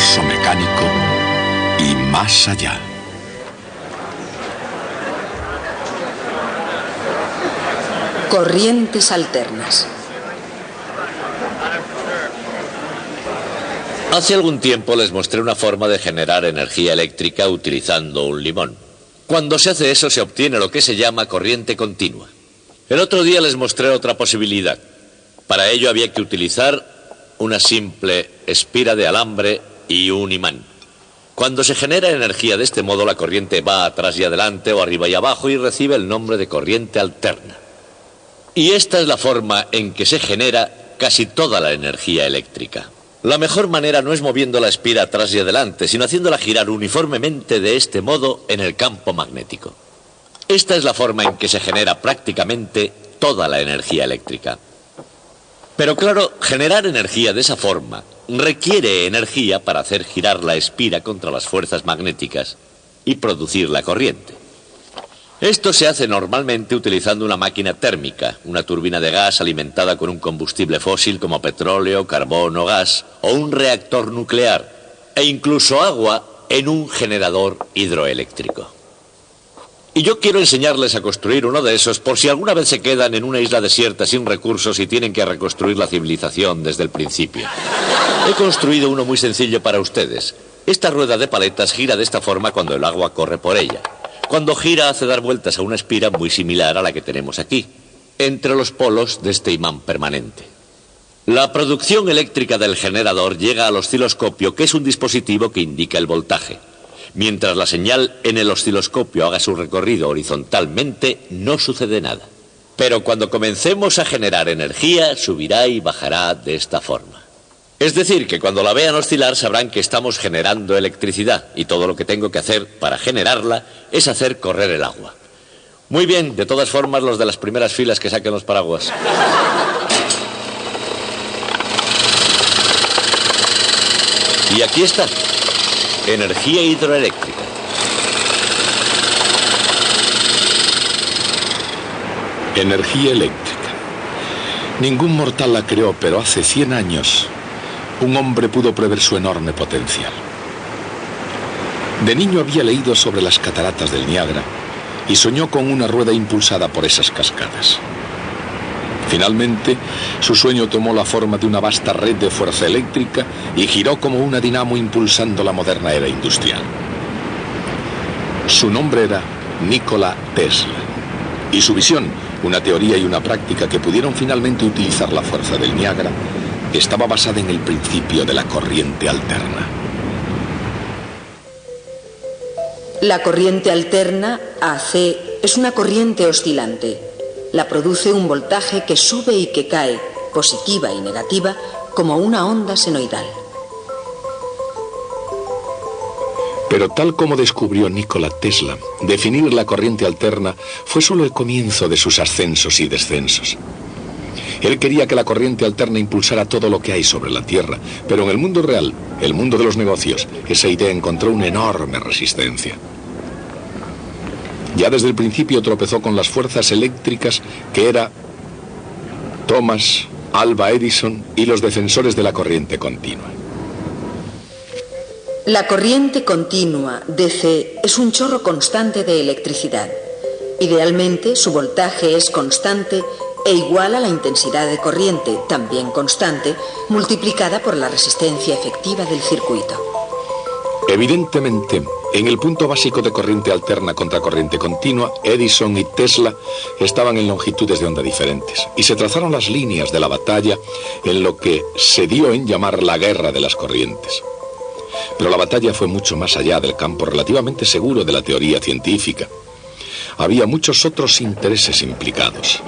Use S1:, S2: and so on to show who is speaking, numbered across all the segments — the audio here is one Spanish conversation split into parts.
S1: universo mecánico y más allá.
S2: Corrientes alternas.
S3: Hace algún tiempo les mostré una forma de generar energía eléctrica utilizando un limón. Cuando se hace eso se obtiene lo que se llama corriente continua. El otro día les mostré otra posibilidad. Para ello había que utilizar una simple espira de alambre y un imán. Cuando se genera energía de este modo, la corriente va atrás y adelante o arriba y abajo y recibe el nombre de corriente alterna. Y esta es la forma en que se genera casi toda la energía eléctrica. La mejor manera no es moviendo la espira atrás y adelante, sino haciéndola girar uniformemente de este modo en el campo magnético. Esta es la forma en que se genera prácticamente toda la energía eléctrica. Pero claro, generar energía de esa forma requiere energía para hacer girar la espira contra las fuerzas magnéticas y producir la corriente. Esto se hace normalmente utilizando una máquina térmica, una turbina de gas alimentada con un combustible fósil como petróleo, carbón o gas, o un reactor nuclear, e incluso agua en un generador hidroeléctrico. Y yo quiero enseñarles a construir uno de esos por si alguna vez se quedan en una isla desierta sin recursos y tienen que reconstruir la civilización desde el principio. He construido uno muy sencillo para ustedes. Esta rueda de paletas gira de esta forma cuando el agua corre por ella. Cuando gira hace dar vueltas a una espira muy similar a la que tenemos aquí, entre los polos de este imán permanente. La producción eléctrica del generador llega al osciloscopio, que es un dispositivo que indica el voltaje. Mientras la señal en el osciloscopio haga su recorrido horizontalmente, no sucede nada. Pero cuando comencemos a generar energía, subirá y bajará de esta forma. Es decir, que cuando la vean oscilar sabrán que estamos generando electricidad y todo lo que tengo que hacer para generarla es hacer correr el agua. Muy bien, de todas formas, los de las primeras filas que saquen los paraguas. Y aquí está, energía hidroeléctrica.
S1: Energía eléctrica. Ningún mortal la creó, pero hace 100 años un hombre pudo prever su enorme potencial. De niño había leído sobre las cataratas del Niágara y soñó con una rueda impulsada por esas cascadas. Finalmente, su sueño tomó la forma de una vasta red de fuerza eléctrica y giró como una dinamo impulsando la moderna era industrial. Su nombre era Nikola Tesla. Y su visión, una teoría y una práctica que pudieron finalmente utilizar la fuerza del Niágara, estaba basada en el principio de la corriente alterna.
S2: La corriente alterna, AC, es una corriente oscilante. La produce un voltaje que sube y que cae, positiva y negativa, como una onda senoidal.
S1: Pero tal como descubrió Nikola Tesla, definir la corriente alterna fue solo el comienzo de sus ascensos y descensos. Él quería que la corriente alterna impulsara todo lo que hay sobre la Tierra, pero en el mundo real, el mundo de los negocios, esa idea encontró una enorme resistencia. Ya desde el principio tropezó con las fuerzas eléctricas que era Thomas Alva Edison y los defensores de la corriente continua.
S2: La corriente continua, DC, es un chorro constante de electricidad. Idealmente, su voltaje es constante e igual a la intensidad de corriente, también constante, multiplicada por la resistencia efectiva del circuito.
S1: Evidentemente, en el punto básico de corriente alterna contra corriente continua, Edison y Tesla estaban en longitudes de onda diferentes y se trazaron las líneas de la batalla en lo que se dio en llamar la guerra de las corrientes. Pero la batalla fue mucho más allá del campo relativamente seguro de la teoría científica. Había muchos otros intereses implicados.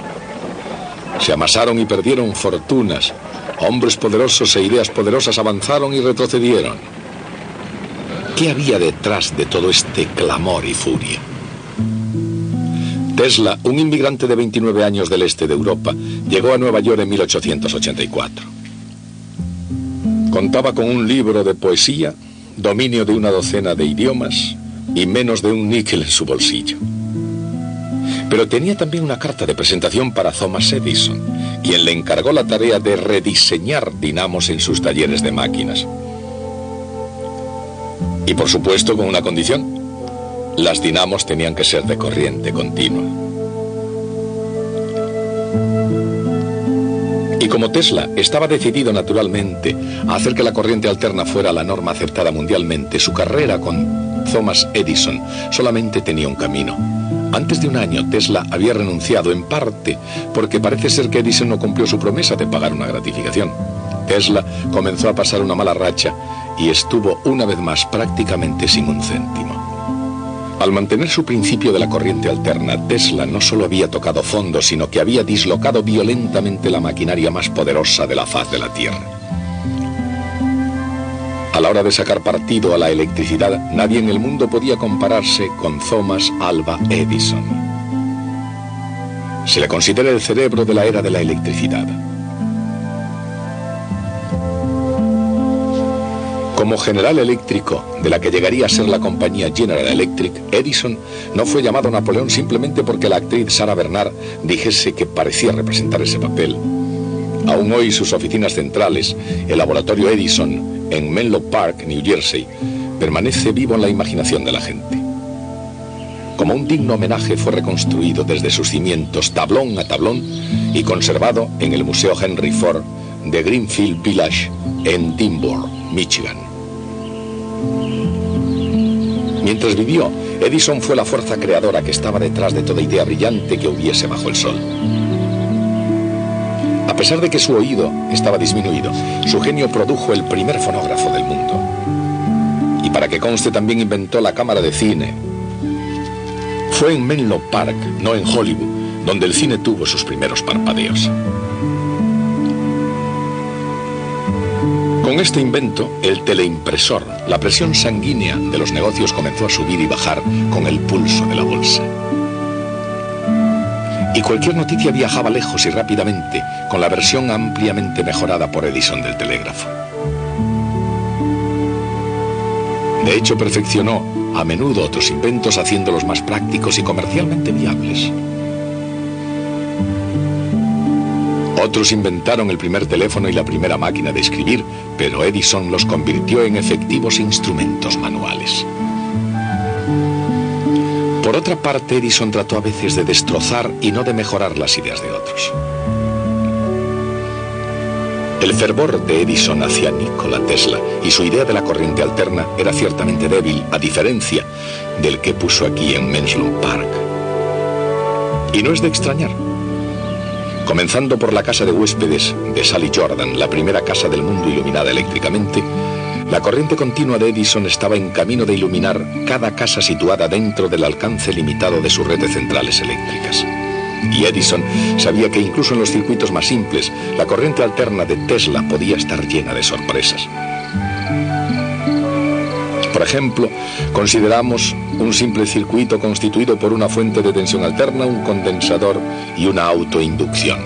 S1: Se amasaron y perdieron fortunas. Hombres poderosos e ideas poderosas avanzaron y retrocedieron. ¿Qué había detrás de todo este clamor y furia? Tesla, un inmigrante de 29 años del este de Europa, llegó a Nueva York en 1884. Contaba con un libro de poesía, dominio de una docena de idiomas y menos de un níquel en su bolsillo. Pero tenía también una carta de presentación para Thomas Edison, quien le encargó la tarea de rediseñar dinamos en sus talleres de máquinas. Y por supuesto con una condición: las dinamos tenían que ser de corriente continua. Y como Tesla estaba decidido naturalmente a hacer que la corriente alterna fuera la norma aceptada mundialmente, su carrera con Thomas Edison solamente tenía un camino. Antes de un año, Tesla había renunciado, en parte porque parece ser que Edison no cumplió su promesa de pagar una gratificación. Tesla comenzó a pasar una mala racha y estuvo una vez más prácticamente sin un céntimo. Al mantener su principio de la corriente alterna, Tesla no solo había tocado fondo, sino que había dislocado violentamente la maquinaria más poderosa de la faz de la Tierra. A la hora de sacar partido a la electricidad, nadie en el mundo podía compararse con Thomas Alva Edison. Se le considera el cerebro de la era de la electricidad. Como general eléctrico de la que llegaría a ser la compañía General Electric, Edison no fue llamado Napoleón simplemente porque la actriz Sarah Bernhardt dijese que parecía representar ese papel. Aún hoy sus oficinas centrales, el laboratorio Edison en Menlo Park, New Jersey, permanece vivo en la imaginación de la gente. Como un digno homenaje fue reconstruido desde sus cimientos tablón a tablón y conservado en el Museo Henry Ford de Greenfield Village en Dearborn, Michigan. Mientras vivió, Edison fue la fuerza creadora que estaba detrás de toda idea brillante que hubiese bajo el sol. A pesar de que su oído estaba disminuido, su genio produjo el primer fonógrafo del mundo. Y para que conste, también inventó la cámara de cine. Fue en Menlo Park, no en Hollywood, donde el cine tuvo sus primeros parpadeos. Con este invento, el teleimpresor, la presión sanguínea de los negocios comenzó a subir y bajar con el pulso de la bolsa. Y cualquier noticia viajaba lejos y rápidamente, con la versión ampliamente mejorada por Edison del telégrafo. De hecho, perfeccionó a menudo otros inventos, haciéndolos más prácticos y comercialmente viables. Otros inventaron el primer teléfono y la primera máquina de escribir, pero Edison los convirtió en efectivos instrumentos manuales. Por otra parte, Edison trató a veces de destrozar y no de mejorar las ideas de otros. El fervor de Edison hacia Nikola Tesla y su idea de la corriente alterna era ciertamente débil, a diferencia del que puso aquí en Menlo Park. Y no es de extrañar. Comenzando por la casa de huéspedes de Sally Jordan, la primera casa del mundo iluminada eléctricamente, la corriente continua de Edison estaba en camino de iluminar cada casa situada dentro del alcance limitado de su red de centrales eléctricas. Y Edison sabía que incluso en los circuitos más simples, la corriente alterna de Tesla podía estar llena de sorpresas. Por ejemplo, consideramos un simple circuito constituido por una fuente de tensión alterna, un condensador y una autoinducción.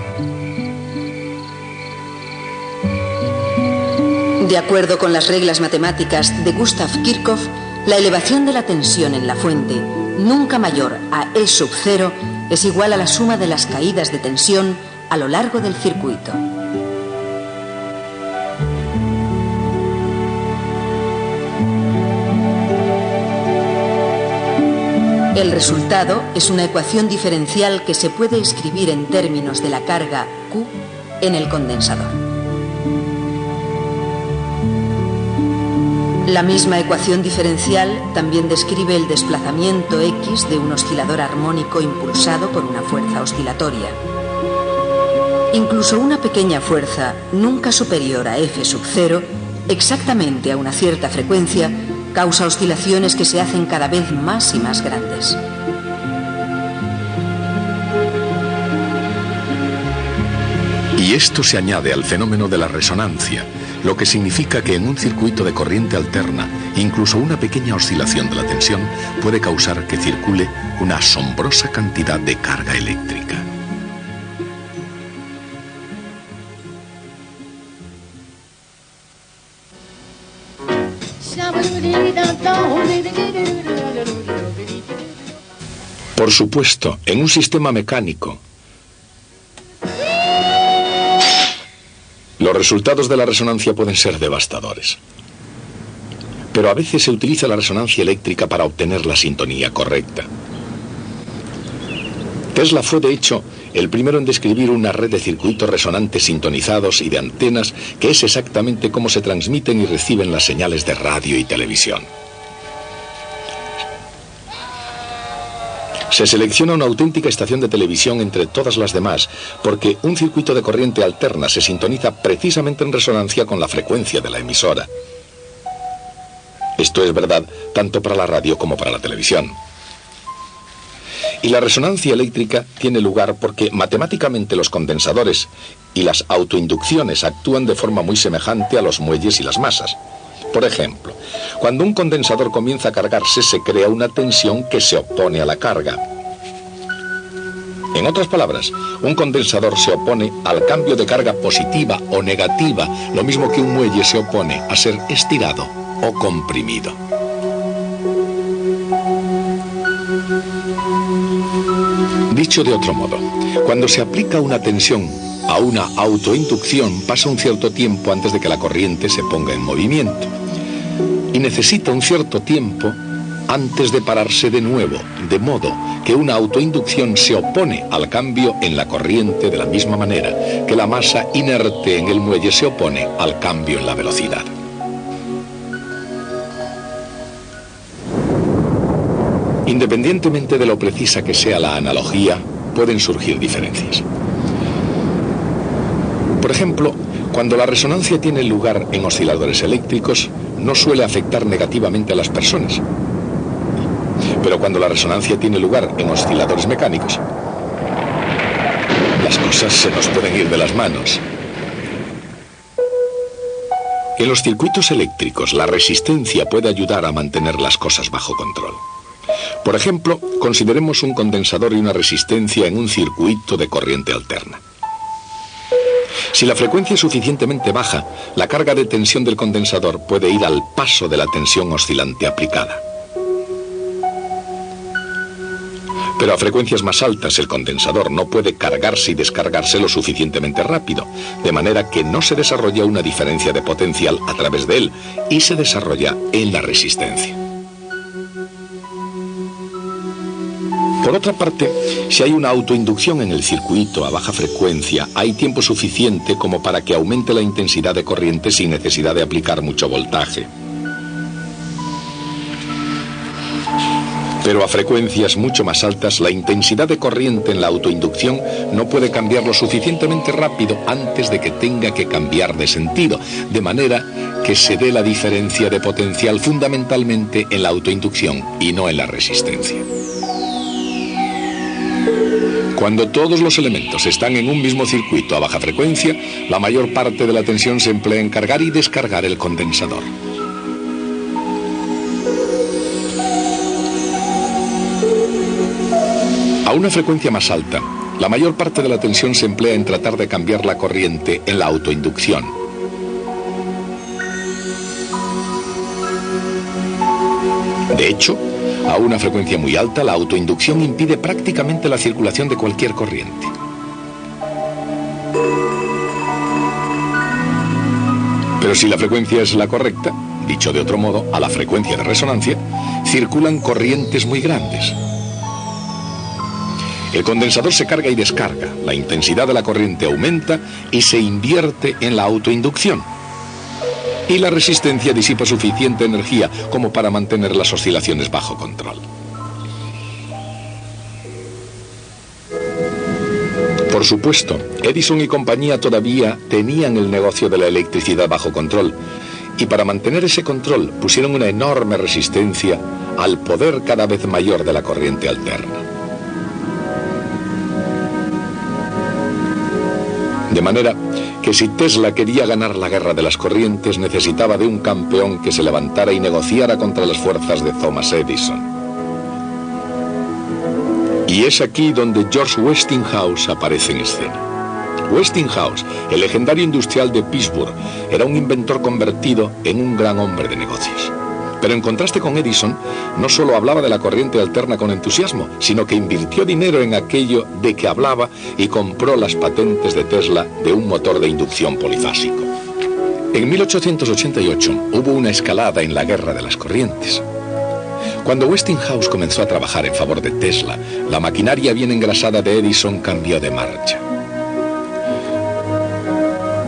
S2: De acuerdo con las reglas matemáticas de Gustav Kirchhoff, la elevación de la tensión en la fuente, nunca mayor a E sub 0, es igual a la suma de las caídas de tensión a lo largo del circuito. El resultado es una ecuación diferencial que se puede escribir en términos de la carga Q en el condensador. La misma ecuación diferencial también describe el desplazamiento X de un oscilador armónico impulsado por una fuerza oscilatoria. Incluso una pequeña fuerza, nunca superior a F sub 0, exactamente a una cierta frecuencia, causa oscilaciones que se hacen cada vez más y más grandes.
S1: Y esto se añade al fenómeno de la resonancia, lo que significa que en un circuito de corriente alterna, incluso una pequeña oscilación de la tensión puede causar que circule una asombrosa cantidad de carga eléctrica. Por supuesto, en un sistema mecánico, los resultados de la resonancia pueden ser devastadores. pero a veces se utiliza la resonancia eléctrica para obtener la sintonía correcta. Tesla fue, de hecho, el primero en describir una red de circuitos resonantes sintonizados y de antenas, que es exactamente cómo se transmiten y reciben las señales de radio y televisión. Se selecciona una auténtica estación de televisión entre todas las demás, porque un circuito de corriente alterna se sintoniza precisamente en resonancia con la frecuencia de la emisora. Esto es verdad tanto para la radio como para la televisión. Y la resonancia eléctrica tiene lugar porque matemáticamente los condensadores y las autoinducciones actúan de forma muy semejante a los muelles y las masas. Por ejemplo, cuando un condensador comienza a cargarse, se crea una tensión que se opone a la carga. En otras palabras, un condensador se opone al cambio de carga positiva o negativa, lo mismo que un muelle se opone a ser estirado o comprimido. Dicho de otro modo, cuando se aplica una tensión a una autoinducción, pasa un cierto tiempo antes de que la corriente se ponga en movimiento. Y necesita un cierto tiempo antes de pararse de nuevo, de modo que una autoinducción se opone al cambio en la corriente de la misma manera que la masa inerte en el muelle se opone al cambio en la velocidad. Independientemente de lo precisa que sea la analogía, pueden surgir diferencias. Por ejemplo, cuando la resonancia tiene lugar en osciladores eléctricos, no suele afectar negativamente a las personas. Pero cuando la resonancia tiene lugar en osciladores mecánicos, las cosas se nos pueden ir de las manos. En los circuitos eléctricos, la resistencia puede ayudar a mantener las cosas bajo control. Por ejemplo, consideremos un condensador y una resistencia en un circuito de corriente alterna. Si la frecuencia es suficientemente baja, la carga de tensión del condensador puede ir al paso de la tensión oscilante aplicada. Pero a frecuencias más altas el condensador no puede cargarse y descargarse lo suficientemente rápido, de manera que no se desarrolla una diferencia de potencial a través de él y se desarrolla en la resistencia. Por otra parte, si hay una autoinducción en el circuito a baja frecuencia, hay tiempo suficiente como para que aumente la intensidad de corriente sin necesidad de aplicar mucho voltaje. Pero a frecuencias mucho más altas, la intensidad de corriente en la autoinducción no puede cambiar lo suficientemente rápido antes de que tenga que cambiar de sentido, de manera que se dé la diferencia de potencial fundamentalmente en la autoinducción y no en la resistencia. Cuando todos los elementos están en un mismo circuito a baja frecuencia, la mayor parte de la tensión se emplea en cargar y descargar el condensador. A una frecuencia más alta, la mayor parte de la tensión se emplea en tratar de cambiar la corriente en la autoinducción. De hecho, a una frecuencia muy alta, la autoinducción impide prácticamente la circulación de cualquier corriente. Pero si la frecuencia es la correcta, dicho de otro modo, a la frecuencia de resonancia, circulan corrientes muy grandes. El condensador se carga y descarga, la intensidad de la corriente aumenta y se invierte en la autoinducción. Y la resistencia disipa suficiente energía como para mantener las oscilaciones bajo control. Por supuesto, Edison y compañía todavía tenían el negocio de la electricidad bajo control, y para mantener ese control pusieron una enorme resistencia al poder cada vez mayor de la corriente alterna. De manera que si Tesla quería ganar la guerra de las corrientes, necesitaba de un campeón que se levantara y negociara contra las fuerzas de Thomas Edison. Y es aquí donde George Westinghouse aparece en escena. Westinghouse, el legendario industrial de Pittsburgh, era un inventor convertido en un gran hombre de negocios. Pero en contraste con Edison, no solo hablaba de la corriente alterna con entusiasmo, sino que invirtió dinero en aquello de que hablaba y compró las patentes de Tesla de un motor de inducción polifásico. En 1888 hubo una escalada en la guerra de las corrientes. Cuando Westinghouse comenzó a trabajar en favor de Tesla, la maquinaria bien engrasada de Edison cambió de marcha.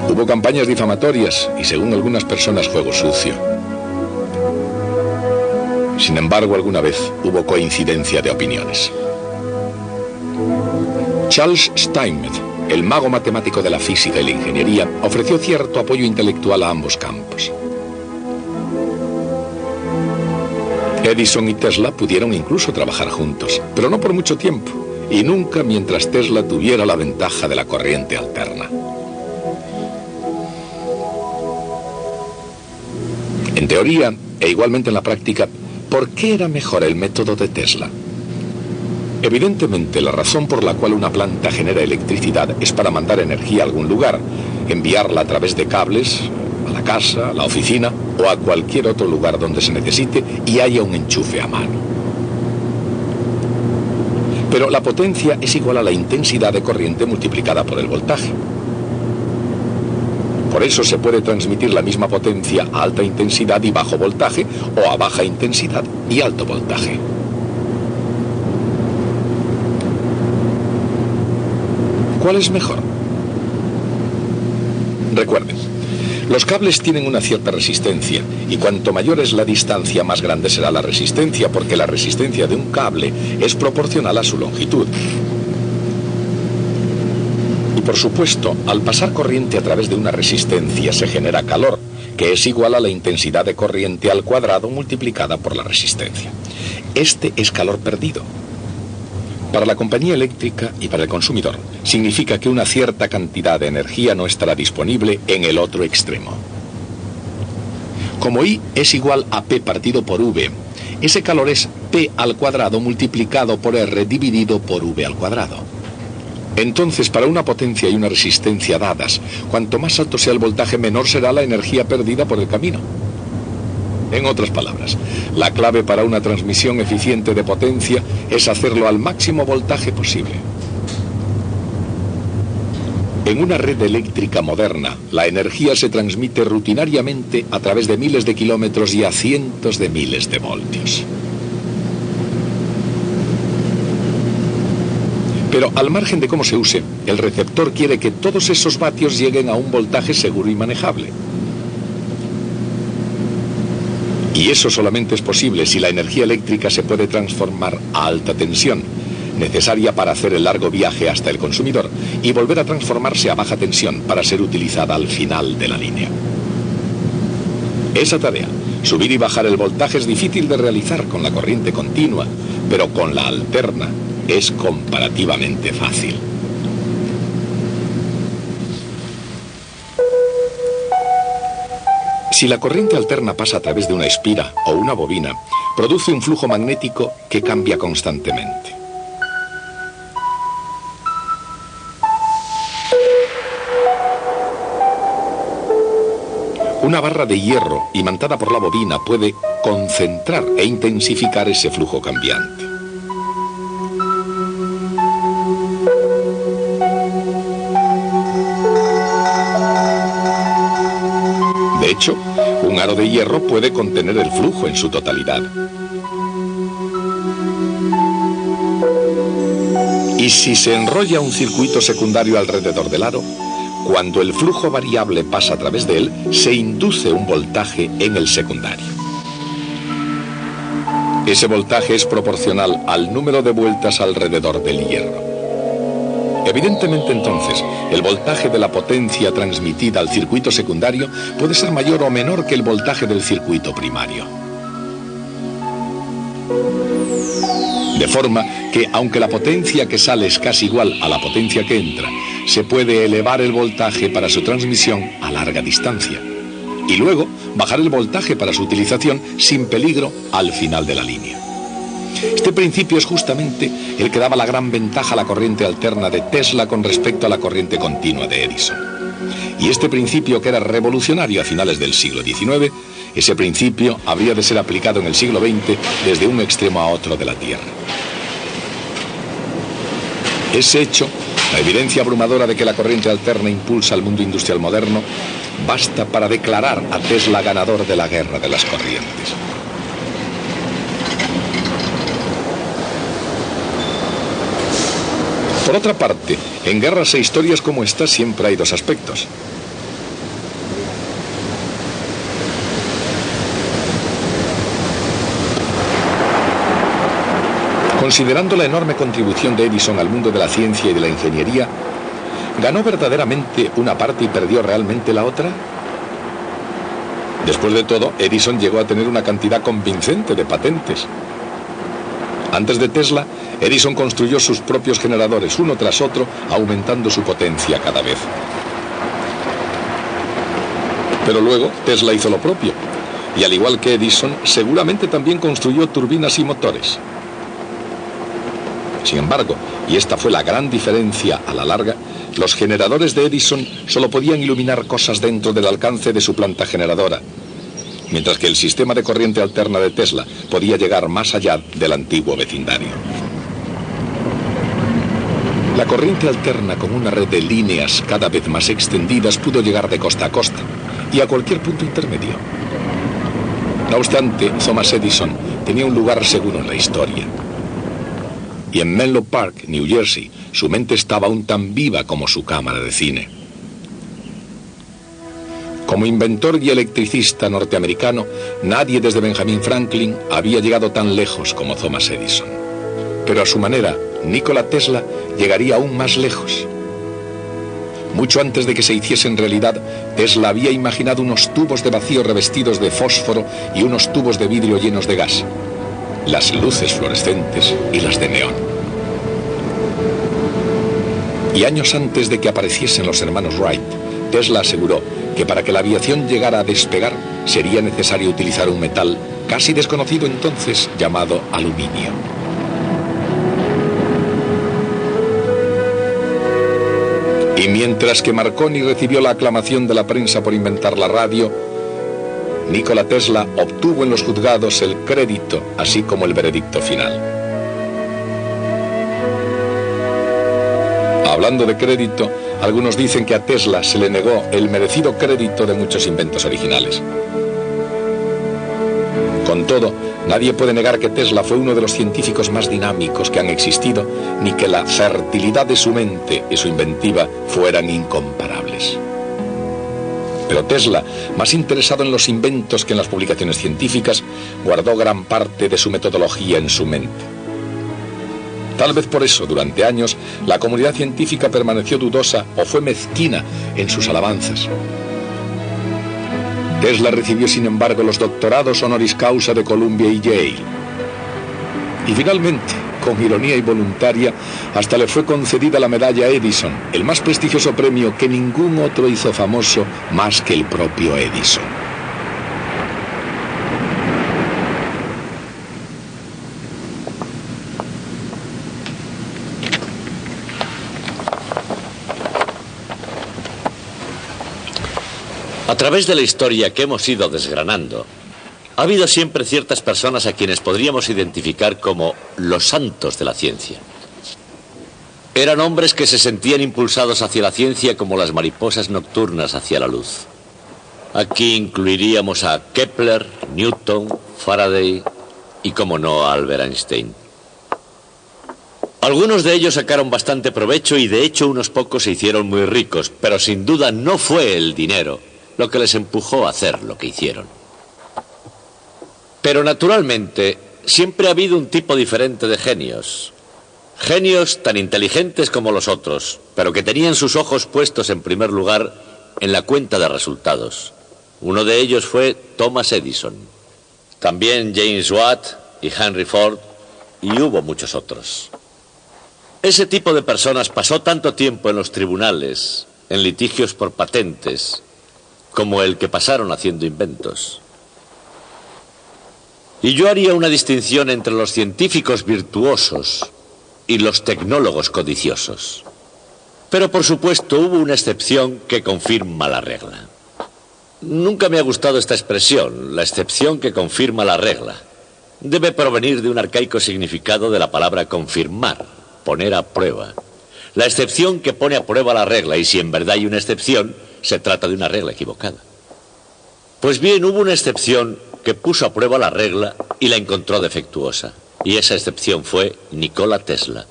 S1: Hubo campañas difamatorias y, según algunas personas, juego sucio. Sin embargo, alguna vez hubo coincidencia de opiniones. Charles Steinmetz, el mago matemático de la física y la ingeniería, ofreció cierto apoyo intelectual a ambos campos. Edison y Tesla pudieron incluso trabajar juntos, pero no por mucho tiempo, y nunca mientras Tesla tuviera la ventaja de la corriente alterna. En teoría, e igualmente en la práctica, ¿por qué era mejor el método de Tesla? Evidentemente, la razón por la cual una planta genera electricidad es para mandar energía a algún lugar, enviarla a través de cables a la casa, a la oficina o a cualquier otro lugar donde se necesite y haya un enchufe a mano. Pero la potencia es igual a la intensidad de corriente multiplicada por el voltaje. Por eso se puede transmitir la misma potencia a alta intensidad y bajo voltaje o a baja intensidad y alto voltaje. ¿Cuál es mejor? Recuerden, los cables tienen una cierta resistencia y cuanto mayor es la distancia, más grande será la resistencia, porque la resistencia de un cable es proporcional a su longitud. Y por supuesto, al pasar corriente a través de una resistencia se genera calor, que es igual a la intensidad de corriente al cuadrado multiplicada por la resistencia. Este es calor perdido. Para la compañía eléctrica y para el consumidor, significa que una cierta cantidad de energía no estará disponible en el otro extremo. Como I es igual a P partido por V, ese calor es P al cuadrado multiplicado por R dividido por V al cuadrado. Entonces, para una potencia y una resistencia dadas, cuanto más alto sea el voltaje, menor será la energía perdida por el camino. En otras palabras, la clave para una transmisión eficiente de potencia es hacerlo al máximo voltaje posible. En una red eléctrica moderna, la energía se transmite rutinariamente a través de miles de kilómetros y a cientos de miles de voltios. Pero al margen de cómo se use, el receptor quiere que todos esos vatios lleguen a un voltaje seguro y manejable. Y eso solamente es posible si la energía eléctrica se puede transformar a alta tensión, necesaria para hacer el largo viaje hasta el consumidor, y volver a transformarse a baja tensión para ser utilizada al final de la línea. Esa tarea, subir y bajar el voltaje, es difícil de realizar con la corriente continua, pero con la alterna es comparativamente fácil. Si la corriente alterna pasa a través de una espira o una bobina, produce un flujo magnético que cambia constantemente. Una barra de hierro imantada por la bobina puede concentrar e intensificar ese flujo cambiante. De hecho, un aro de hierro puede contener el flujo en su totalidad. Y si se enrolla un circuito secundario alrededor del aro, cuando el flujo variable pasa a través de él, se induce un voltaje en el secundario. Ese voltaje es proporcional al número de vueltas alrededor del hierro. Evidentemente, entonces, el voltaje de la potencia transmitida al circuito secundario puede ser mayor o menor que el voltaje del circuito primario. De forma que, aunque la potencia que sale es casi igual a la potencia que entra, se puede elevar el voltaje para su transmisión a larga distancia y luego bajar el voltaje para su utilización sin peligro al final de la línea. Este principio es justamente el que daba la gran ventaja a la corriente alterna de Tesla con respecto a la corriente continua de Edison. Y este principio, que era revolucionario a finales del siglo XIX, ese principio habría de ser aplicado en el siglo XX desde un extremo a otro de la Tierra. Ese hecho, la evidencia abrumadora de que la corriente alterna impulsa al mundo industrial moderno, basta para declarar a Tesla ganador de la guerra de las corrientes. Por otra parte, en guerras e historias como esta siempre hay dos aspectos. Considerando la enorme contribución de Edison al mundo de la ciencia y de la ingeniería, ¿ganó verdaderamente una parte y perdió realmente la otra? Después de todo, Edison llegó a tener una cantidad convincente de patentes. Antes de Tesla, Edison construyó sus propios generadores, uno tras otro, aumentando su potencia cada vez. Pero luego, Tesla hizo lo propio, y al igual que Edison, seguramente también construyó turbinas y motores. Sin embargo, y esta fue la gran diferencia a la larga, los generadores de Edison solo podían iluminar cosas dentro del alcance de su planta generadora, mientras que el sistema de corriente alterna de Tesla podía llegar más allá del antiguo vecindario. La corriente alterna, con una red de líneas cada vez más extendidas, pudo llegar de costa a costa y a cualquier punto intermedio. No obstante, Thomas Edison tenía un lugar seguro en la historia. Y en Menlo Park, New Jersey, su mente estaba aún tan viva como su cámara de cine. Como inventor y electricista norteamericano, nadie desde Benjamin Franklin había llegado tan lejos como Thomas Edison. Pero a su manera, Nikola Tesla llegaría aún más lejos. Mucho antes de que se hiciesen realidad, Tesla había imaginado unos tubos de vacío revestidos de fósforo y unos tubos de vidrio llenos de gas, las luces fluorescentes y las de neón. Y años antes de que apareciesen los hermanos Wright, Tesla aseguró que para que la aviación llegara a despegar sería necesario utilizar un metal casi desconocido entonces llamado aluminio. Y mientras que Marconi recibió la aclamación de la prensa por inventar la radio, Nikola Tesla obtuvo en los juzgados el crédito, así como el veredicto final. Hablando de crédito, algunos dicen que a Tesla se le negó el merecido crédito de muchos inventos originales. Con todo, nadie puede negar que Tesla fue uno de los científicos más dinámicos que han existido, ni que la fertilidad de su mente y su inventiva fueran incomparables. Pero Tesla, más interesado en los inventos que en las publicaciones científicas, guardó gran parte de su metodología en su mente. Tal vez por eso, durante años, la comunidad científica permaneció dudosa o fue mezquina en sus alabanzas. Tesla recibió, sin embargo, los doctorados honoris causa de Columbia y Yale. Y finalmente, con ironía y voluntaria, hasta le fue concedida la medalla Edison, el más prestigioso premio que ningún otro hizo famoso más que el propio Edison.
S3: A través de la historia que hemos ido desgranando, ha habido siempre ciertas personas a quienes podríamos identificar como los santos de la ciencia. Eran hombres que se sentían impulsados hacia la ciencia como las mariposas nocturnas hacia la luz. Aquí incluiríamos a Kepler, Newton, Faraday y, como no, a Albert Einstein. Algunos de ellos sacaron bastante provecho y, de hecho, unos pocos se hicieron muy ricos, pero sin duda no fue el dinero lo que les empujó a hacer lo que hicieron. Pero naturalmente, siempre ha habido un tipo diferente de genios. Genios tan inteligentes como los otros, pero que tenían sus ojos puestos en primer lugar en la cuenta de resultados. Uno de ellos fue Thomas Edison. También James Watt y Henry Ford, y hubo muchos otros. Ese tipo de personas pasó tanto tiempo en los tribunales, en litigios por patentes, como el que pasaron haciendo inventos. Y yo haría una distinción entre los científicos virtuosos y los tecnólogos codiciosos. Pero por supuesto hubo una excepción que confirma la regla. Nunca me ha gustado esta expresión, la excepción que confirma la regla. Debe provenir de un arcaico significado de la palabra confirmar, poner a prueba. La excepción que pone a prueba la regla, y si en verdad hay una excepción, se trata de una regla equivocada. Pues bien, hubo una excepción que puso a prueba la regla y la encontró defectuosa. Y esa excepción fue Nikola Tesla.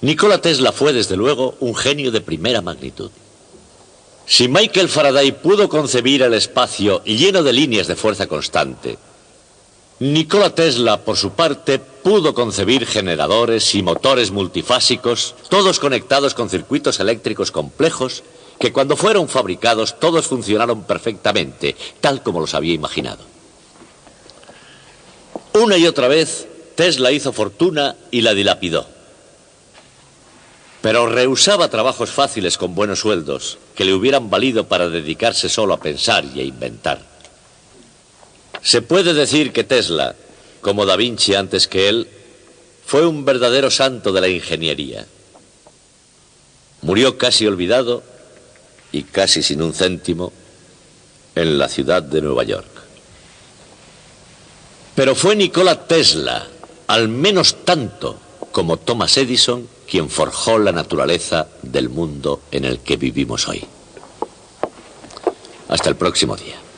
S3: Nikola Tesla fue, desde luego, un genio de primera magnitud. Si Michael Faraday pudo concebir el espacio lleno de líneas de fuerza constante, Nikola Tesla, por su parte, pudo concebir generadores y motores multifásicos, todos conectados con circuitos eléctricos complejos, que cuando fueron fabricados todos funcionaron perfectamente, tal como los había imaginado. Una y otra vez, Tesla hizo fortuna y la dilapidó. Pero rehusaba trabajos fáciles con buenos sueldos, que le hubieran valido para dedicarse solo a pensar y a inventar. Se puede decir que Tesla, como Da Vinci antes que él, fue un verdadero santo de la ingeniería. Murió casi olvidado y casi sin un céntimo en la ciudad de Nueva York. Pero fue Nikola Tesla, al menos tanto como Thomas Edison, quien forjó la naturaleza del mundo en el que vivimos hoy. Hasta el próximo día.